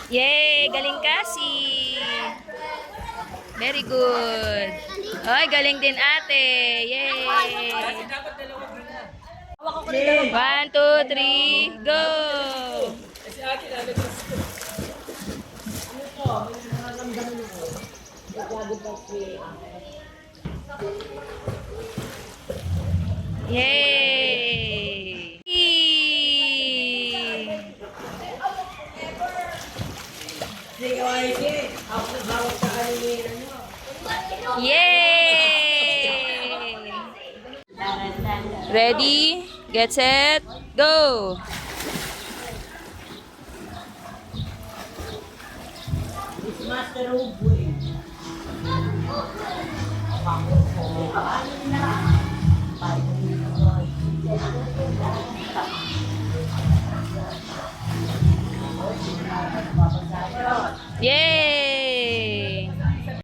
Yay! Galing kasi. Very good. Ay, galing din ate. Yay! 1, 2, 3, go! Yay! Yay! Ready, get set, go! Yay!